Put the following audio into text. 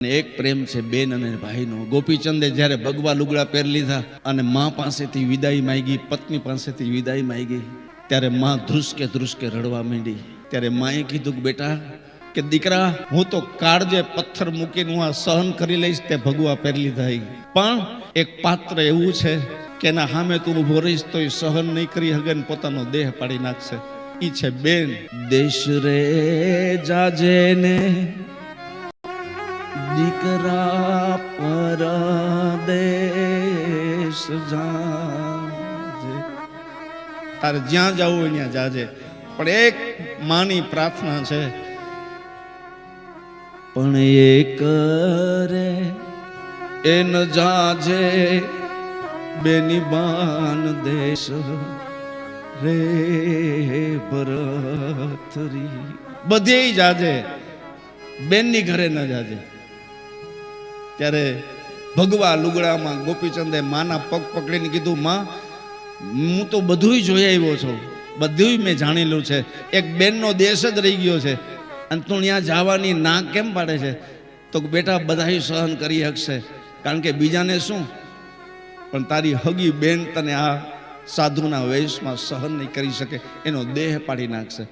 એક પ્રેમ છે બેન અને ભાઈનો. ગોપીચંદે જ્યારે ભગવા લુગડા પહેરી લીધા અને મા પાસેથી વિદાય માંગી, પત્ની પાસેથી વિદાય માંગી, ત્યારે મા ધ્રુસકે ધ્રુસકે રડવા માંડી. ત્યારે માએ કીધું કે બેટા, કે દીકરા, હું તો કાળજે પથ્થર મૂકીને હું આ સહન કરી લઈશ, તે ભગવા પહેરી લીધા. પણ એક પાત્ર એવું છે કે એના સામે તું ઉભો રહીશ તો એ સહન નહીં કરી હગે ને પોતાનો દેહ પાડી નાખશે. ઈ છે બેન. દેશ રે જાજે ને દીકરા પરદેશ જાજે. તારે જ્યાં જવું હોય ત્યાં જાજે, પણ એક માની પ્રાર્થના છે, પણ એ કરે એ ન જાજે બેની બાન દેશ રે ભરતરી. બધે જાજે, બેનની ઘરે ન જાજે. ત્યારે ભગવા લુગડામાં ગોપીચંદે માના પગ પકડીને કીધું, માં, હું તો બધુંય જોઈ આવ્યો છું, બધુંય મેં જાણેલું છે, એક બેનનો દેશ જ રહી ગયો છે અને તું ત્યાં જવાની ના કેમ પાડે છે? તો બેટા, બધાય સહન કરી શકશે, કારણ કે બીજાને શું, પણ તારી હગી બેન તને આ સાધુના વેશમાં સહન નહીં કરી શકે, એનો દેહ પાડી નાખશે.